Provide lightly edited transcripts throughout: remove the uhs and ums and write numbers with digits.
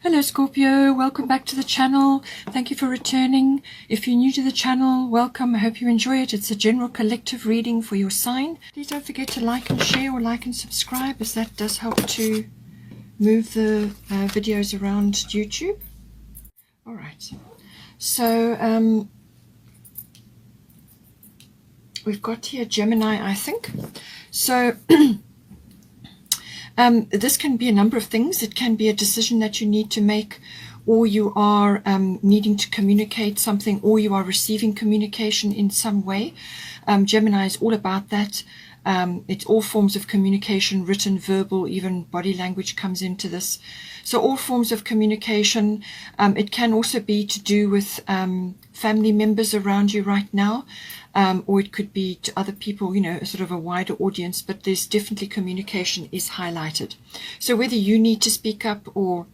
Hello Scorpio, welcome back to the channel. Thank you for returning. If you're new to the channel, welcome. I hope you enjoy it. It's a general collective reading for your sign. Please don't forget to like and share or like and subscribe, as that does help to move the videos around YouTube. All right. So we've got here Gemini, I think. So this can be a number of things. It can be a decision that you need to make, or you are needing to communicate something, or you are receiving communication in some way. Gemini is all about that. It's all forms of communication, written, verbal, even body language comes into this. So all forms of communication. It can also be to do with family members around you right now. Or it could be to other people, you know, sort of a wider audience, but there's definitely communication is highlighted. So whether you need to speak up or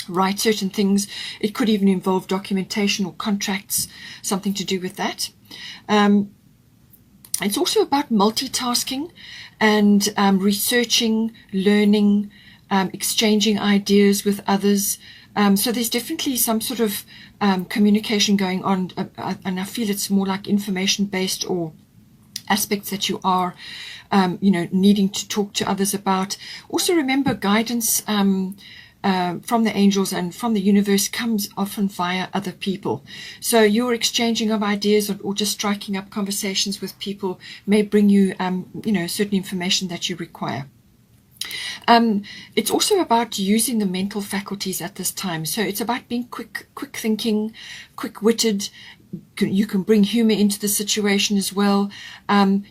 write certain things, it could even involve documentation or contracts, something to do with that. It's also about multitasking and researching, learning, exchanging ideas with others. So there's definitely some sort of communication going on, and I feel it's more like information-based or aspects that you are, you know, needing to talk to others about. Also remember, guidance from the angels and from the universe comes often via other people. So your exchanging of ideas or just striking up conversations with people may bring you, you know, certain information that you require. It's also about using the mental faculties at this time. So it's about being quick thinking, quick-witted. You can bring humor into the situation as well.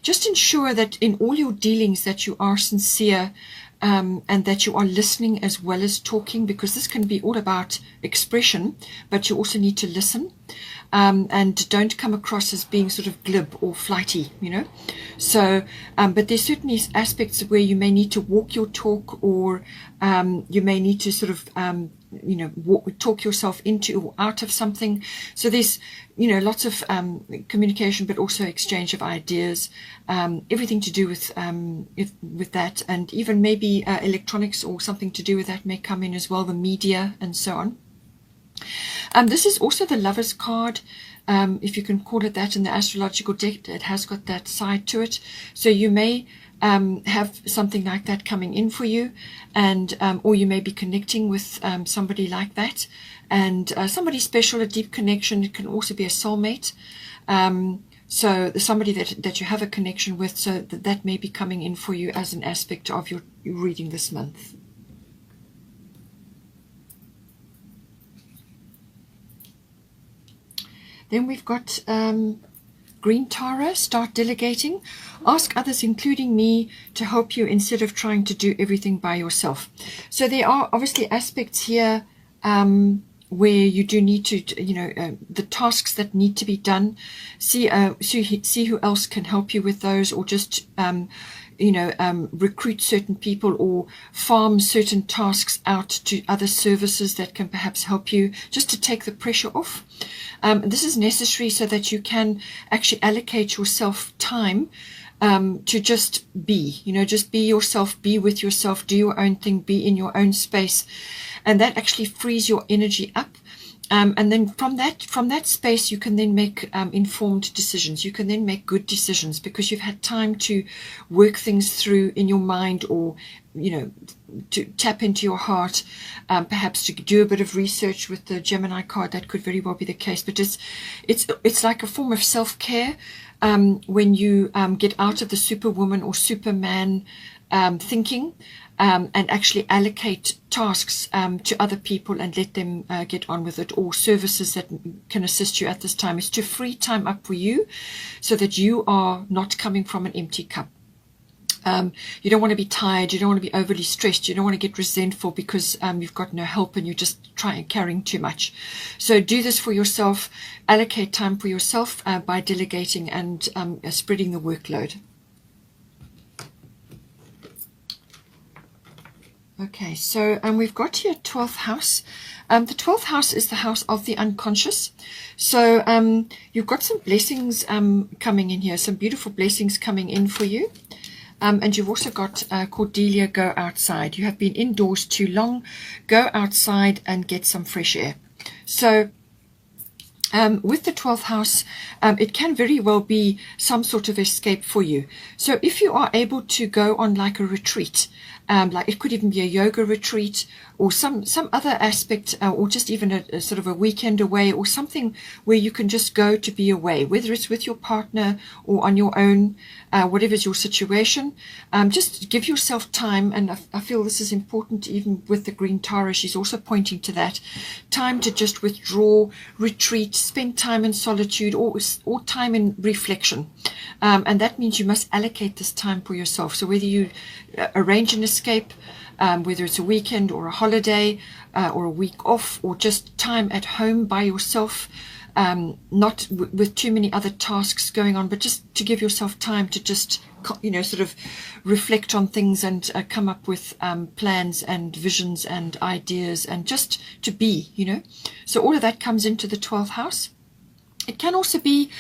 Just ensure that in all your dealings that you are sincere, and that you are listening as well as talking, because this can be all about expression, but you also need to listen. And don't come across as being sort of glib or flighty, you know. So, but there's certainly aspects where you may need to walk your talk, or you may need to sort of, you know, talk yourself into or out of something. So there's, you know, lots of communication, but also exchange of ideas, everything to do with that, and even maybe electronics or something to do with that may come in as well, the media and so on. This is also the Lover's card, if you can call it that, in the astrological deck. It has got that side to it. So you may have something like that coming in for you, and or you may be connecting with somebody like that, and somebody special, a deep connection. It can also be a soulmate. So somebody that you have a connection with, so that may be coming in for you as an aspect of your reading this month. Then we've got Green Tara, start delegating. Ask others, including me, to help you instead of trying to do everything by yourself. So there are obviously aspects here where you do need to, you know, the tasks that need to be done. See who else can help you with those, or just you know, recruit certain people or farm certain tasks out to other services that can perhaps help you, just to take the pressure off. This is necessary so that you can actually allocate yourself time to just be, you know, just be yourself, be with yourself, do your own thing, be in your own space. And that actually frees your energy up. And then from that space, you can then make informed decisions. You can then make good decisions, because you've had time to work things through in your mind, or, you know, to tap into your heart, perhaps to do a bit of research with the Gemini card. That could very well be the case. But it's like a form of self-care when you get out of the superwoman or superman thinking, and actually allocate tasks to other people and let them get on with it, or services that can assist you at this time. It's to free time up for you so that you are not coming from an empty cup. You don't want to be tired, you don't want to be overly stressed, you don't want to get resentful because you've got no help and you're just carrying too much. So do this for yourself, allocate time for yourself by delegating and spreading the workload. Okay, so we've got here 12th house. The 12th house is the house of the unconscious. So you've got some blessings coming in here, some beautiful blessings coming in for you. And you've also got Cordelia, go outside. You have been indoors too long. Go outside and get some fresh air. So with the 12th house, it can very well be some sort of escape for you. So if you are able to go on like a retreat, like it could even be a yoga retreat or some other aspect, or just even a sort of a weekend away, or something where you can just go to be away, whether it's with your partner or on your own, whatever's your situation. Just give yourself time, and I feel this is important even with the green Taurus. She's also pointing to that time to just withdraw, retreat, spend time in solitude, or time in reflection. And that means you must allocate this time for yourself. So whether you arrange an escape, whether it's a weekend or a holiday, or a week off, or just time at home by yourself, not with too many other tasks going on, but just to give yourself time to just, sort of reflect on things and come up with plans and visions and ideas, and just to be, So all of that comes into the 12th house. It can also be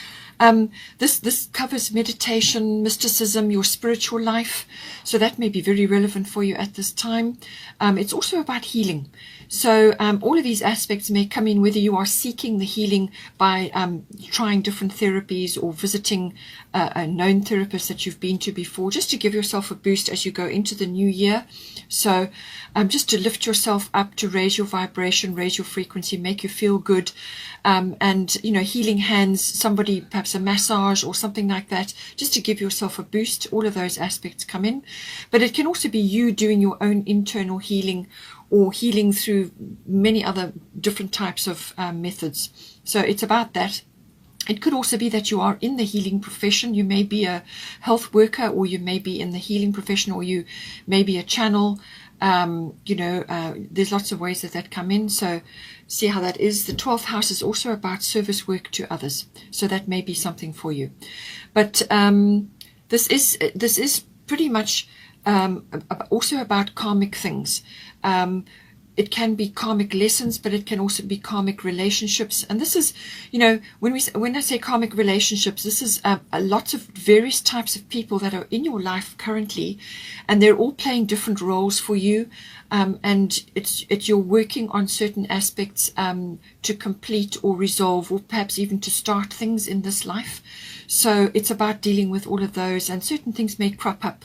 this covers meditation, mysticism, your spiritual life. So that may be very relevant for you at this time. It's also about healing. So all of these aspects may come in, whether you are seeking the healing by trying different therapies or visiting a known therapist that you've been to before, just to give yourself a boost as you go into the new year. So just to lift yourself up, to raise your vibration, raise your frequency, make you feel good. And, healing hands, somebody, perhaps a massage or something like that, just to give yourself a boost. All of those aspects come in. But it can also be you doing your own internal healing, or healing through many other different types of methods. So it's about that. It could also be that you are in the healing profession. You may be a health worker, or you may be in the healing profession, or you may be a channel. There's lots of ways that come in. So see how that is. The 12th house is also about service work to others. So that may be something for you. But this is pretty much also about karmic things. It can be karmic lessons, but it can also be karmic relationships. And this is, when I say karmic relationships, this is lots of various types of people that are in your life currently, and they're all playing different roles for you. And it's you're working on certain aspects to complete or resolve, or perhaps even to start things in this life. So it's about dealing with all of those, and certain things may crop up.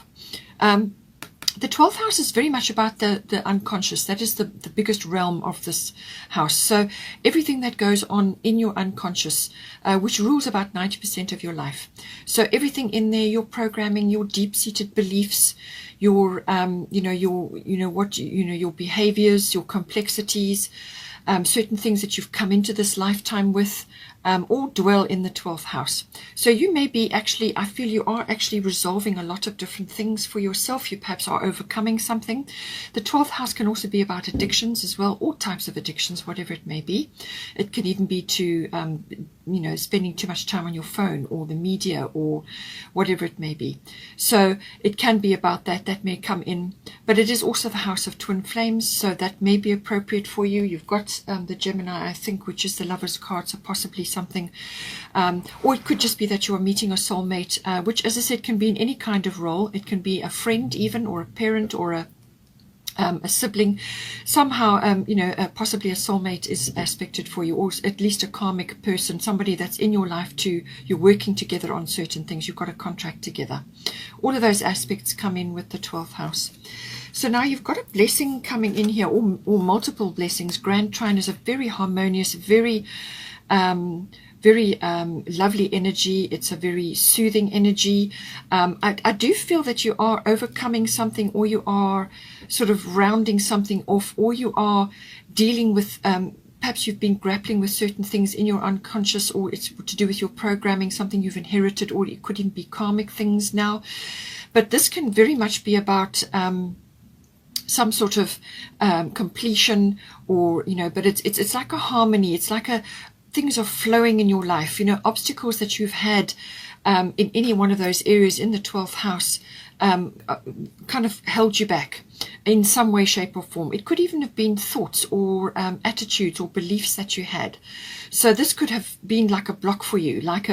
The 12th house is very much about the unconscious. That is the biggest realm of this house. So everything that goes on in your unconscious, which rules about 90% of your life. So everything in there, your programming, your deep-seated beliefs, your your behaviors, your complexities, certain things that you've come into this lifetime with, all dwell in the 12th house. So you may be actually, I feel you are actually resolving a lot of different things for yourself. You perhaps are overcoming something. The 12th house can also be about addictions as well, all types of addictions, whatever it may be. It can even be to, spending too much time on your phone or the media or whatever it may be. So it can be about that. That may come in. But it is also the house of twin flames, so that may be appropriate for you. You've got the Gemini, I think, which is the Lover's card, so possibly something. Or it could just be that you are meeting a soulmate, which, as I said, can be in any kind of role. It can be a friend even, or a parent, or a sibling. Somehow, possibly a soulmate is aspected for you, or at least a karmic person, somebody that's in your life too. You're working together on certain things. You've got a contract together. All of those aspects come in with the 12th house. So now you've got a blessing coming in here, or multiple blessings. Grand Trine is a very harmonious, very lovely energy. It's a very soothing energy. I do feel that you are overcoming something, or you are sort of rounding something off, or you are dealing with, perhaps you've been grappling with certain things in your unconscious, or it's to do with your programming, something you've inherited, or it could even be karmic things now. But this can very much be about some sort of completion, or but it's like a harmony. It's like things are flowing in your life. Obstacles that you've had in any one of those areas in the 12th house kind of held you back. in some way, shape or form. It could even have been thoughts or attitudes or beliefs that you had. So this could have been like a block for you, like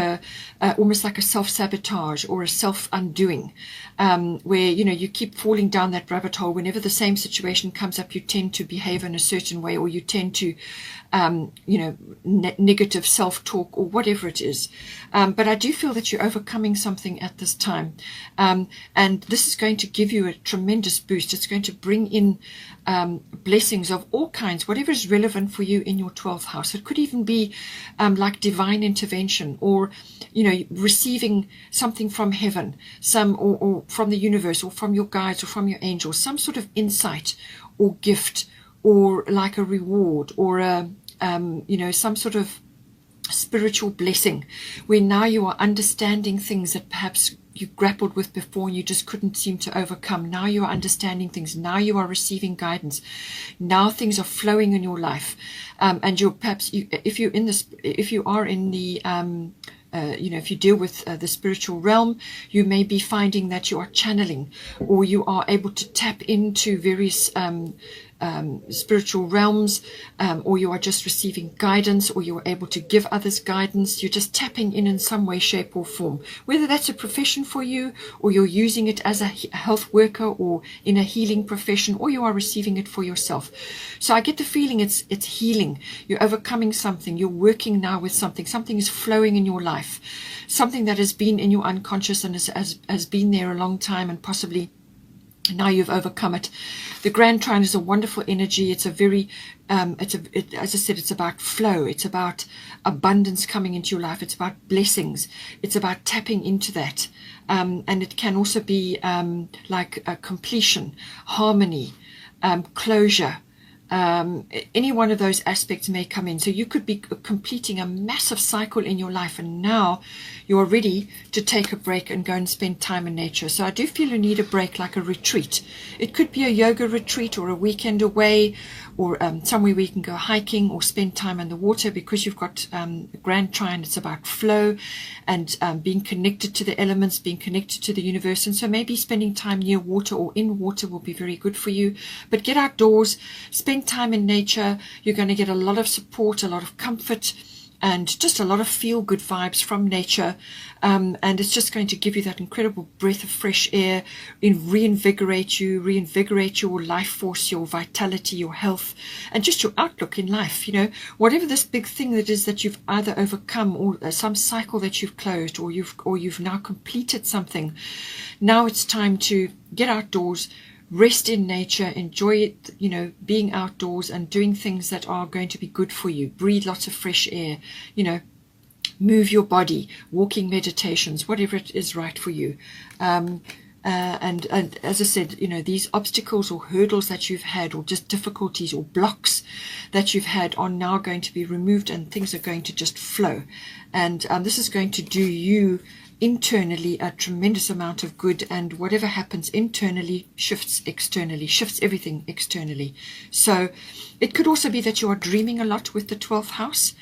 almost like a self-sabotage or a self-undoing, where, you know, you keep falling down that rabbit hole. Whenever the same situation comes up, you tend to behave in a certain way, or you tend to, you know, negative self-talk or whatever it is. But I do feel that you're overcoming something at this time. And this is going to give you a tremendous boost. It's going to bring in blessings of all kinds, whatever is relevant for you in your 12th house. It could even be like divine intervention, or, you know, receiving something from heaven, or from the universe, or from your guides, or from your angels, some sort of insight or gift, or like a reward, or you know, some sort of spiritual blessing, where now you are understanding things that perhaps you grappled with before and you just couldn't seem to overcome. Now you are understanding things. Now you are receiving guidance. Now things are flowing in your life, and you're perhaps, if you are in the you know, if you deal with the spiritual realm, you may be finding that you are channeling, or you are able to tap into various spiritual realms, or you are just receiving guidance, or you are able to give others guidance. You're just tapping in some way, shape or form, whether that's a profession for you, or you're using it as a health worker, or in a healing profession, or you are receiving it for yourself. So I get the feeling it's healing. You're overcoming something. You're working now with something. Something is flowing in your life, something that has been in your unconscious and has been there a long time, and possibly now you've overcome it. The Grand Trine is a wonderful energy. It's a very, as I said, it's about flow. It's about abundance coming into your life. It's about blessings. It's about tapping into that. And it can also be like a completion, harmony, closure. Any one of those aspects may come in. So you could be completing a massive cycle in your life, and now you're ready to take a break and go and spend time in nature. So I do feel you need a break, like a retreat. It could be a yoga retreat, or a weekend away, or somewhere where you can go hiking or spend time in the water, because you've got Grand Trine. It's about flow and being connected to the elements, being connected to the universe. And so maybe spending time near water or in water will be very good for you. But get outdoors, spend time in nature. You're going to get a lot of support, a lot of comfort, and just a lot of feel-good vibes from nature. And it's just going to give you that incredible breath of fresh air, reinvigorate your life force, your vitality, your health, and just your outlook in life. You know, whatever this big thing that is that you've either overcome, or some cycle that you've closed, or you've now completed something. Now it's time to get outdoors, rest in nature, enjoy it, you know, being outdoors and doing things that are going to be good for you. Breathe lots of fresh air, you know, move your body, walking meditations, whatever it is right for you. And as I said, you know, these obstacles or hurdles that you've had, or just difficulties or blocks that you've had, are now going to be removed, and things are going to just flow. And this is going to do you internally a tremendous amount of good, and whatever happens internally shifts externally, shifts everything externally. So it could also be that you are dreaming a lot with the 12th house.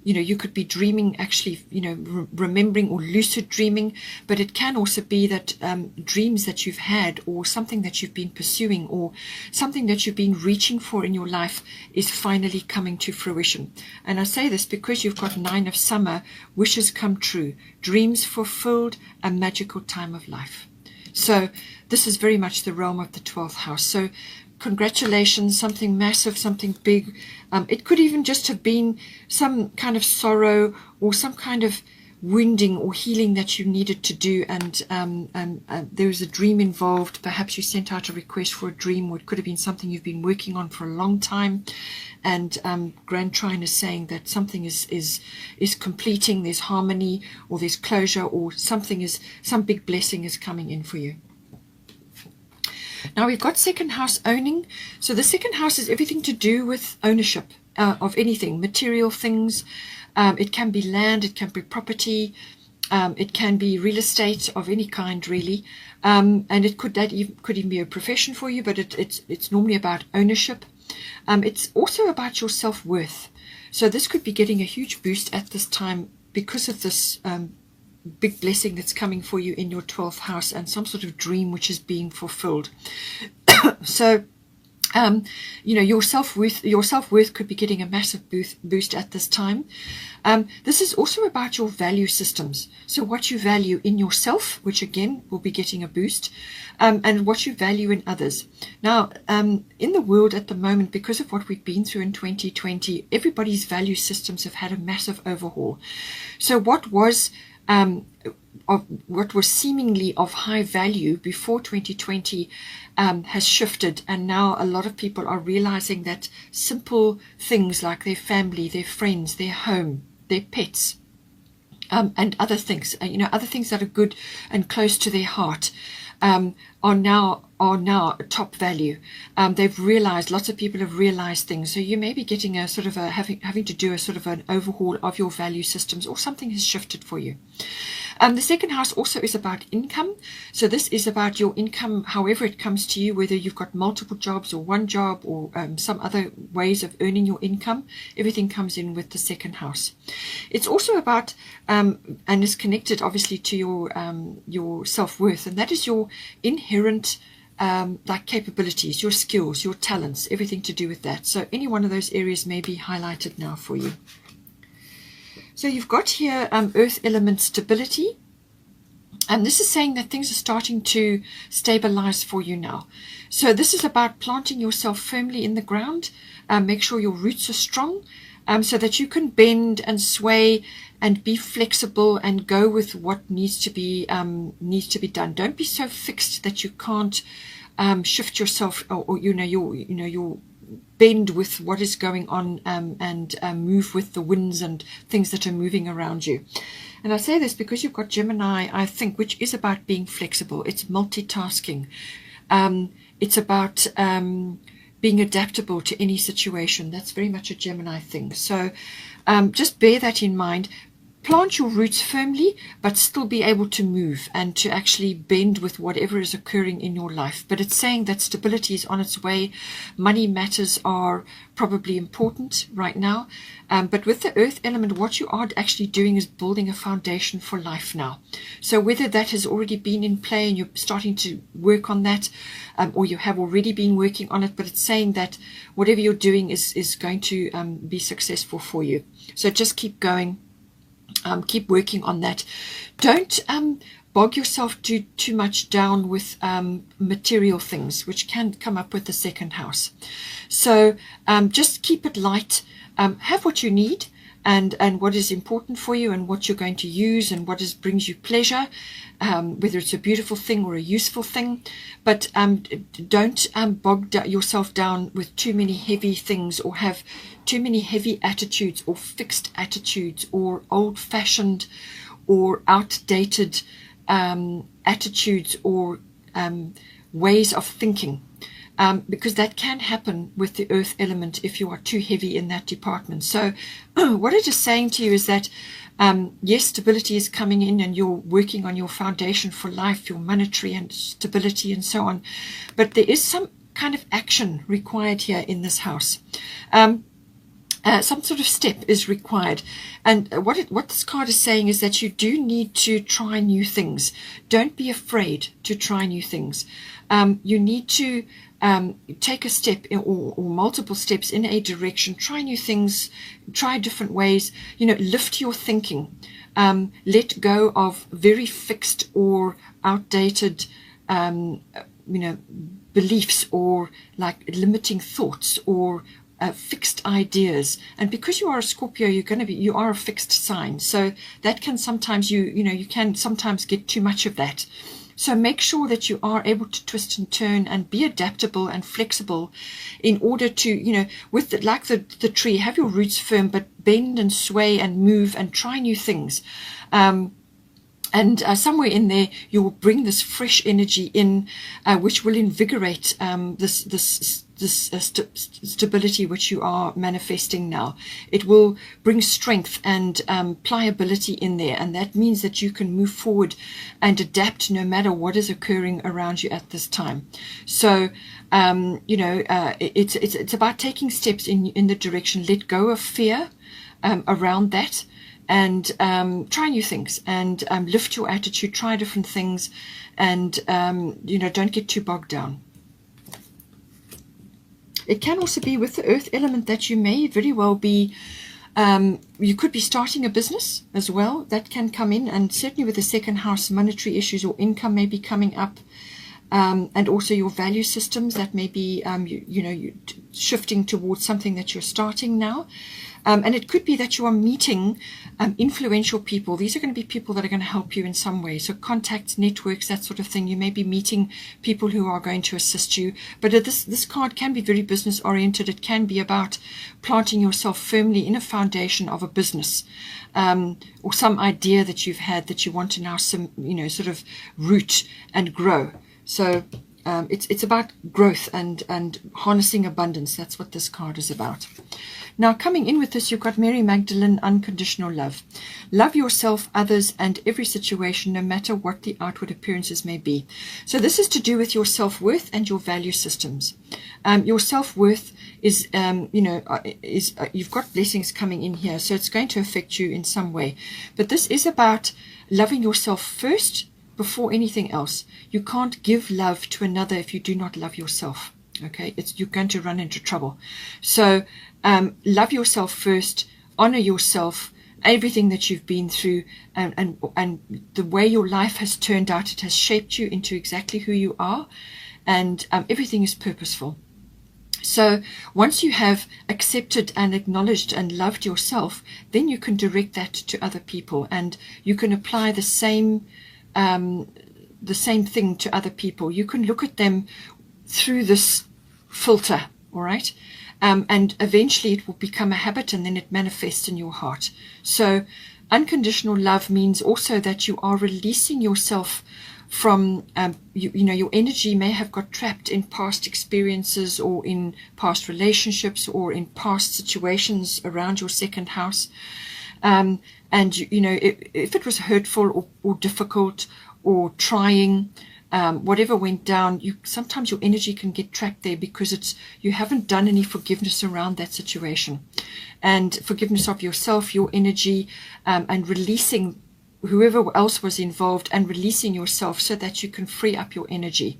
You know, you could be dreaming, actually, you know, remembering or lucid dreaming, but it can also be that dreams that you've had, or something that you've been pursuing, or something that you've been reaching for in your life, is finally coming to fruition. And I say this because you've got 9 of summer, wishes come true, dreams fulfilled, a magical time of life. So this is very much the realm of the 12th house. So congratulations, something massive, something big. It could even just have been some kind of sorrow, or some kind of wounding or healing that you needed to do, and there was a dream involved. Perhaps you sent out a request for a dream, or it could have been something you've been working on for a long time, and Grand Trine is saying that something is completing. There's harmony, or there's closure, or some big blessing is coming in for you. Now we've got second house owning. So the second house is everything to do with ownership of anything, material things. It can be land, it can be property, it can be real estate of any kind, really. And it could even be a profession for you, but it's normally about ownership. It's also about your self-worth. So this could be getting a huge boost at this time because of this big blessing that's coming for you in your 12th house, and some sort of dream which is being fulfilled. So your self-worth could be getting a massive boost at this time. This is also about your value systems. So what you value in yourself, which again will be getting a boost, and what you value in others. Now, in the world at the moment, because of what we've been through in 2020, everybody's value systems have had a massive overhaul. So what was seemingly of high value before 2020 has shifted, and now a lot of people are realizing that simple things like their family, their friends, their home, their pets, and other things, other things that are good and close to their heart, are now top value. They've realized, lots of people have realized things. So you may be getting a sort of having to do a sort of an overhaul of your value systems, or something has shifted for you. The second house also is about income. So this is about your income, however it comes to you, whether you've got multiple jobs or one job, or some other ways of earning your income. Everything comes in with the second house. It's also about, and is connected obviously to your self-worth, and that is your inherent like capabilities, your skills, your talents, everything to do with that. So any one of those areas may be highlighted now for you. So you've got here earth element stability, and this is saying that things are starting to stabilize for you now. So this is about planting yourself firmly in the ground. Make sure your roots are strong, so that you can bend and sway and be flexible and go with what needs to be done. Don't be so fixed that you can't shift yourself, or your bend with what is going on, and move with the winds and things that are moving around you. And I say this because you've got Gemini, I think, which is about being flexible. It's multitasking. It's about being adaptable to any situation. That's very much a Gemini thing. So just bear that in mind. Plant your roots firmly, but still be able to move and to actually bend with whatever is occurring in your life. But it's saying that stability is on its way. Money matters are probably important right now. But with the earth element, what you are actually doing is building a foundation for life now. So whether that has already been in play and you're starting to work on that, or you have already been working on it, but it's saying that whatever you're doing is going to be successful for you. So just keep going. Keep working on that. Don't bog yourself too much down with material things, which can come up with the second house. So just keep it light. Have what you need, and what is important for you, and what you're going to use, and what brings you pleasure, whether it's a beautiful thing or a useful thing. But don't bog yourself down with too many heavy things, or have too many heavy attitudes, or fixed attitudes, or old-fashioned or outdated attitudes, or ways of thinking. Because that can happen with the earth element if you are too heavy in that department. So what it is saying to you is that yes, stability is coming in, and you're working on your foundation for life, your monetary and stability and so on. But there is some kind of action required here in this house. Some sort of step is required. And what this card is saying is that you do need to try new things. Don't be afraid to try new things. You need to take a step or multiple steps in a direction. Try new things. Try different ways. Lift your thinking. Let go of very fixed or outdated beliefs, or like limiting thoughts, or fixed ideas. And because you are a Scorpio, you are a fixed sign, so that can sometimes you can sometimes get too much of that. So make sure that you are able to twist and turn and be adaptable and flexible, in order to with the tree, have your roots firm, but bend and sway and move and try new things. And somewhere in there, you will bring this fresh energy in, which will invigorate this stability which you are manifesting now. It will bring strength and pliability in there, and that means that you can move forward and adapt no matter what is occurring around you at this time. So it's about taking steps in the direction. Let go of fear around that, and try new things, and lift your attitude, try different things, and don't get too bogged down. It can also be with the earth element that you may very well be, you could be starting a business as well. That can come in, and certainly with the second house, monetary issues or income may be coming up. And also your value systems that may be, you shifting towards something that you're starting now. And it could be that you are meeting influential people. These are going to be people that are going to help you in some way. So contacts, networks, that sort of thing. You may be meeting people who are going to assist you. But this card can be very business oriented. It can be about planting yourself firmly in a foundation of a business, or some idea that you've had that you want to now sort of root and grow. So it's about growth and harnessing abundance. That's what this card is about. Now, coming in with this, you've got Mary Magdalene, unconditional love. Love yourself, others, and every situation, no matter what the outward appearances may be. So this is to do with your self-worth and your value systems. Your self-worth is, you've got blessings coming in here, so it's going to affect you in some way. But this is about loving yourself first before anything else. You can't give love to another if you do not love yourself. Okay, you're going to run into trouble. So love yourself first, honor yourself, everything that you've been through, and the way your life has turned out. It has shaped you into exactly who you are, and everything is purposeful. So once you have accepted and acknowledged and loved yourself, then you can direct that to other people, and you can apply the same thing to other people. You can look at them through this filter, all right? And eventually it will become a habit, and then it manifests in your heart. So unconditional love means also that you are releasing yourself from, your energy may have got trapped in past experiences or in past relationships or in past situations around your second house. And, if it was hurtful or difficult or trying, whatever went down, sometimes your energy can get trapped there because you haven't done any forgiveness around that situation, and forgiveness of yourself, your energy, and releasing whoever else was involved, and releasing yourself so that you can free up your energy.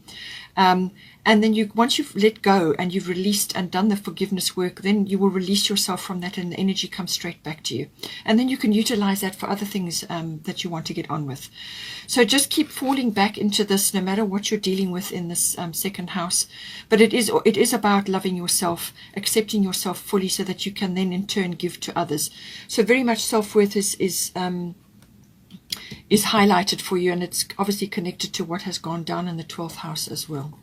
And then once you've let go and you've released and done the forgiveness work, then you will release yourself from that, and the energy comes straight back to you. And then you can utilize that for other things that you want to get on with. So just keep falling back into this, no matter what you're dealing with in this second house. But it is about loving yourself, accepting yourself fully, so that you can then in turn give to others. So very much self-worth is highlighted for you, and it's obviously connected to what has gone down in the 12th house as well.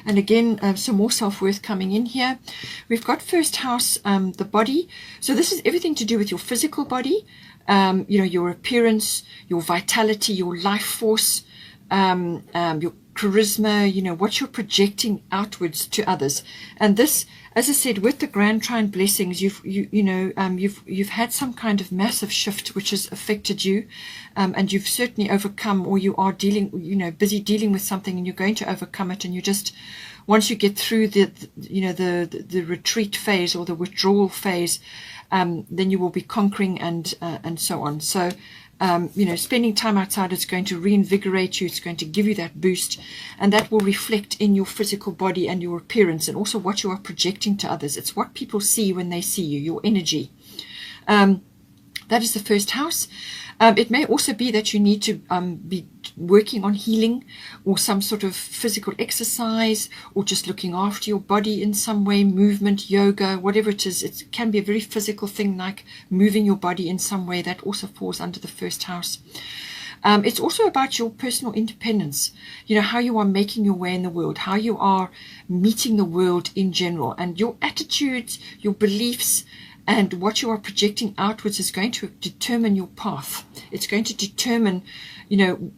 And again, some more self-worth coming in here. We've got first house, the body. So this is everything to do with your physical body, your appearance, your vitality, your life force, your charisma, what you're projecting outwards to others. And this, as I said, with the Grand Trine blessings, you've had some kind of massive shift which has affected you, and you've certainly overcome, or you are busy dealing with something, and you're going to overcome it. And you just, once you get through the retreat phase or the withdrawal phase, then you will be conquering and so on. So spending time outside is going to reinvigorate you. It's going to give you that boost, and that will reflect in your physical body and your appearance, and also what you are projecting to others. It's what people see when they see you, your energy. That is the first house. It may also be that you need to be working on healing, or some sort of physical exercise, or just looking after your body in some way, movement, yoga, whatever it is. It can be a very physical thing, like moving your body in some way. That also falls under the first house. It's also about your personal independence, how you are making your way in the world, how you are meeting the world in general, and your attitudes, your beliefs, and what you are projecting outwards is going to determine your path. It's going to determine,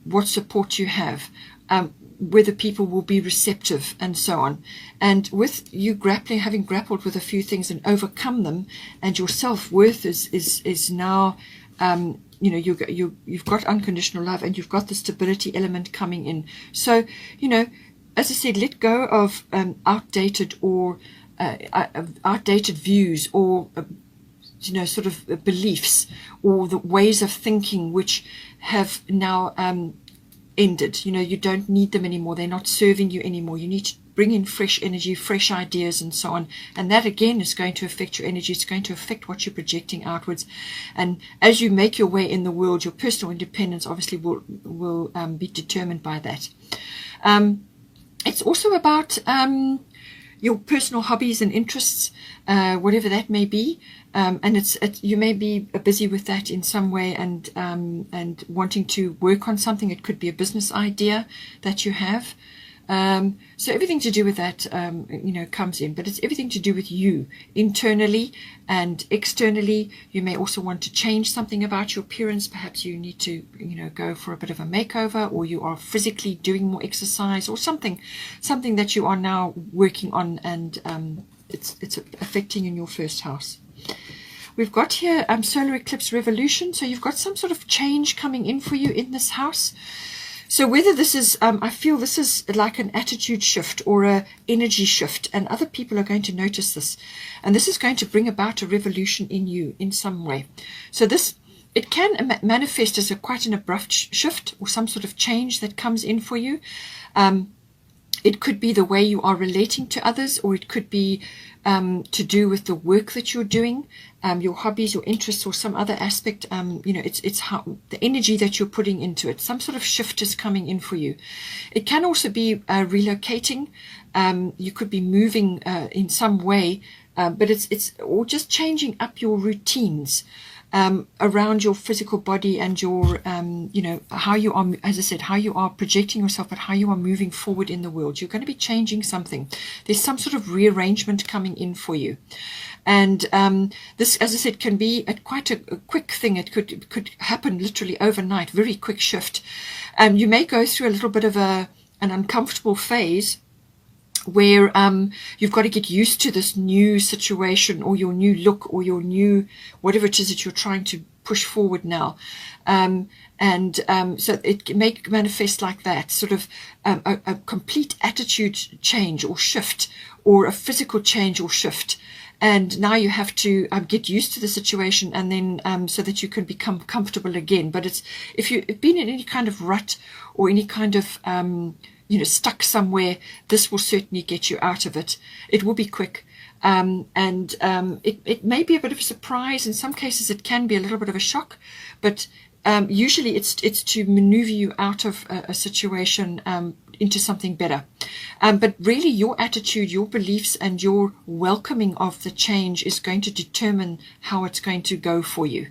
what support you have, whether people will be receptive, and so on. And with you having grappled with a few things and overcome them, and your self-worth is now, you've got unconditional love, and you've got the stability element coming in. So, as I said, let go of outdated or outdated views, or sort of beliefs, or the ways of thinking which have now ended. You don't need them anymore. They're not serving you anymore. You need to bring in fresh energy, fresh ideas, and so on. And that again is going to affect your energy. It's going to affect what you're projecting outwards. And as you make your way in the world, your personal independence obviously will be determined by that. It's also about your personal hobbies and interests, whatever that may be, and you may be busy with that in some way, and wanting to work on something. It could be a business idea that you have. So everything to do with that, comes in, but it's everything to do with you internally and externally. You may also want to change something about your appearance. Perhaps you need to, go for a bit of a makeover, or you are physically doing more exercise, or something that you are now working on, and it's affecting in your first house. We've got here solar eclipse revolution. So you've got some sort of change coming in for you in this house. So whether this is, I feel this is like an attitude shift or a energy shift, and other people are going to notice this. And this is going to bring about a revolution in you in some way. So it can manifest as quite an abrupt shift, or some sort of change that comes in for you. It could be the way you are relating to others, or it could be to do with the work that you're doing, your hobbies, your interests, or some other aspect. It's how the energy that you're putting into it. Some sort of shift is coming in for you. It can also be relocating. You could be moving in some way, but it's or just changing up your routines around your physical body and your, how you are, as I said, how you are projecting yourself, but how you are moving forward in the world. You're going to be changing something. There's some sort of rearrangement coming in for you. And this, as I said, can be quite a quick thing. It could happen literally overnight, very quick shift. You may go through a little bit of an uncomfortable phase, where you've got to get used to this new situation, or your new look, or your new whatever it is that you're trying to push forward now. So it may manifest like that, sort of a complete attitude change or shift, or a physical change or shift. And now you have to get used to the situation, and then so that you can become comfortable again. But if you've been in any kind of rut, or any kind of stuck somewhere, this will certainly get you out of it. It will be quick. It may be a bit of a surprise. In some cases, it can be a little bit of a shock, but usually it's to maneuver you out of a situation into something better. But really, your attitude, your beliefs, and your welcoming of the change is going to determine how it's going to go for you,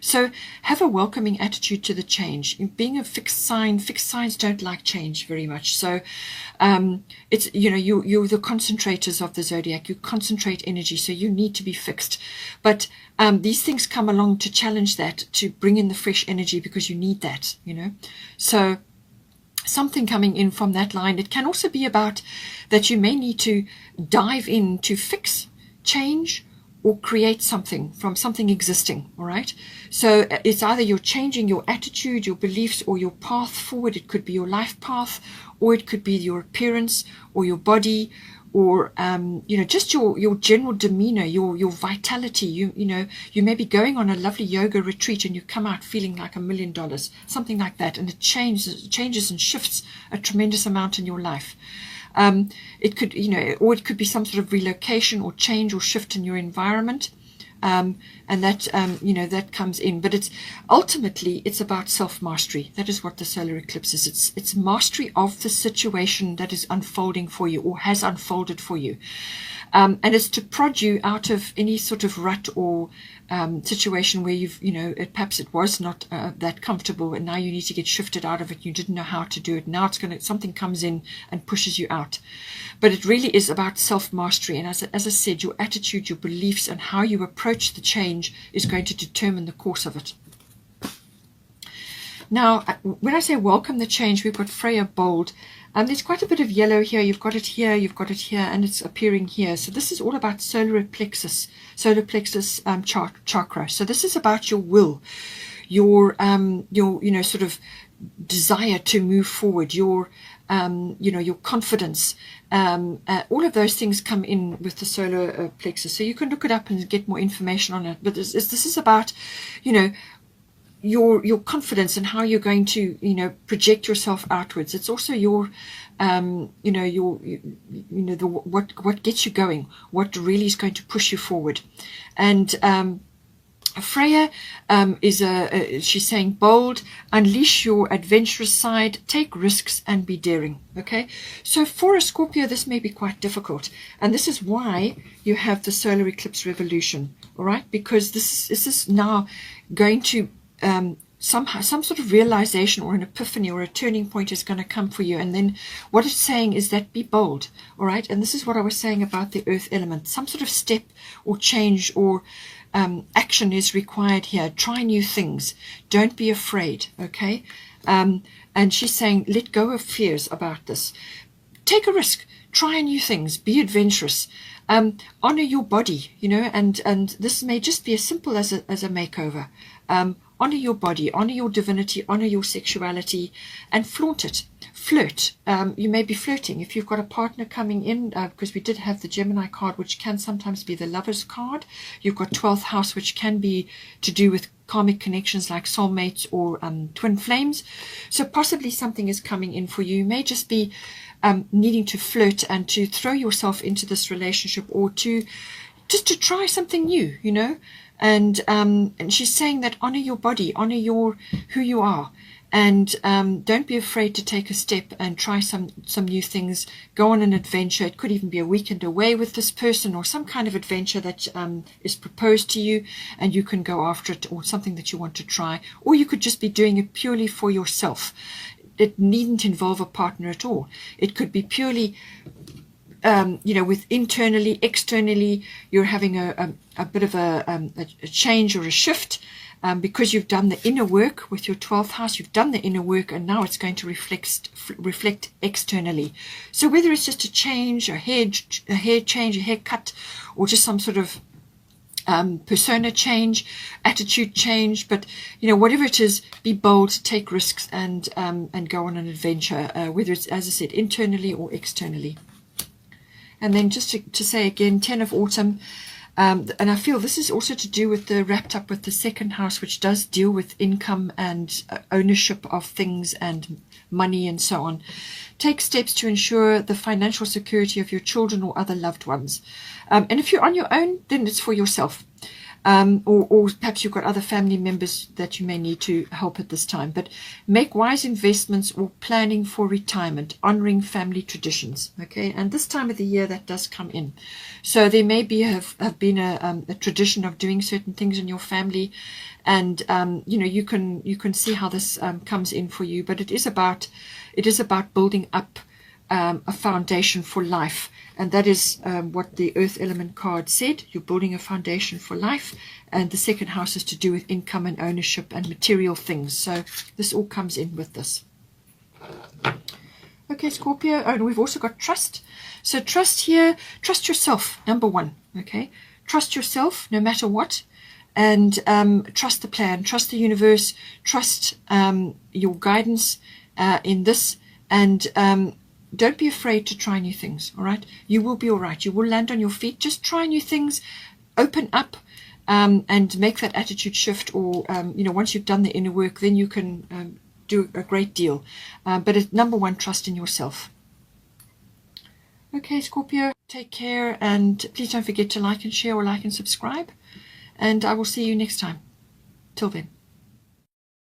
So have a welcoming attitude to the change. Being a fixed signs don't like change very much. So it's, you're the concentrators of the zodiac. You concentrate energy, so you need to be fixed. But these things come along to challenge that, to bring in the fresh energy, because you need that, So something coming in from that line. It can also be about that you may need to dive in to fix, change, or create something from something existing. All right. So it's either you're changing your attitude, your beliefs, or your path forward. It could be your life path, or it could be your appearance, or your body, or just your general demeanor, your vitality. You may be going on a lovely yoga retreat, and you come out feeling like $1 million, something like that, and it changes and shifts a tremendous amount in your life. It could, or it could be some sort of relocation or change or shift in your environment. And that, that comes in. But ultimately, it's about self-mastery. That is what the solar eclipse is. It's mastery of the situation that is unfolding for you, or has unfolded for you. And it's to prod you out of any sort of rut or situation where perhaps it was not that comfortable, and now you need to get shifted out of it. You didn't know how to do it. Now something comes in and pushes you out. But it really is about self-mastery. And as I said, your attitude, your beliefs, and how you approach the change is going to determine the course of it. Now, when I say welcome the change, we've got Freya Bold. There's quite a bit of yellow here. You've got it here, and it's appearing here. So this is all about solar plexus chakra. So this is about your will, your sort of desire to move forward, your confidence. All of those things come in with the solar plexus. So you can look it up and get more information on it. But this is about, your confidence and how you're going to, you know, project yourself outwards. It's also your you know, what gets you going, what really is going to push you forward. And Freya she's saying bold, unleash your adventurous side, take risks and be daring. Okay, so for a Scorpio this may be quite difficult, and this is why you have the solar eclipse revolution. All right, because this is now going to somehow some sort of realization or an epiphany or a turning point is going to come for you. And then what it's saying is that be bold. All right, and this is what I was saying about the earth element. Some sort of step or change or action is required here. Try new things. Don't be afraid. Okay, and she's saying let go of fears about this. Take a risk. Try new things. Be adventurous. Honor your body, you know, and this may just be as simple as a makeover. Honor your body, honor your divinity, honor your sexuality, and flaunt it. Flirt. You may be flirting if you've got a partner coming in, because we did have the Gemini card, which can sometimes be the lover's card. You've got 12th house, which can be to do with karmic connections like soulmates or twin flames. So possibly something is coming in for you. You may just be needing to flirt and to throw yourself into this relationship, or to just to try something new, you know. And she's saying that honor your body, honor who you are, and don't be afraid to take a step and try some new things. Go on an adventure. It could even be a weekend away with this person, or some kind of adventure that is proposed to you and you can go after it, or something that you want to try. Or you could just be doing it purely for yourself. It needn't involve a partner at all. It could be purely you know, with internally, externally, you're having a bit of a change or a shift, because you've done the inner work with your 12th house. You've done the inner work, and now it's going to reflect externally. So whether it's just a change, a hair change, a haircut, or just some sort of persona change, attitude change, but you know, whatever it is, be bold, take risks, and go on an adventure, whether it's, as I said, internally or externally. And then just to say again, 10 of autumn, and I feel this is also to do with wrapped up with the second house, which does deal with income and ownership of things and money and so on. Take steps to ensure the financial security of your children or other loved ones. And if you're on your own, then it's for yourself. Or perhaps you've got other family members that you may need to help at this time. But make wise investments or planning for retirement, honoring family traditions. Okay, and this time of the year that does come in. So there may be have been a tradition of doing certain things in your family, and you know, you can see how this comes in for you. But it is about building up a foundation for life. And that is what the earth element card said. You're building a foundation for life. And the second house is to do with income and ownership and material things. So this all comes in with this. Okay, Scorpio. Oh, and we've also got trust. So trust here. Trust yourself, number one. Okay. Trust yourself no matter what. And trust the plan. Trust the universe. Trust your guidance in this. And don't be afraid to try new things, all right? You will be all right. You will land on your feet. Just try new things, open up, and make that attitude shift. Or, you know, once you've done the inner work, then you can do a great deal. But number one, trust in yourself. Okay, Scorpio, take care. And please don't forget to like and share, or like and subscribe. And I will see you next time. Till then.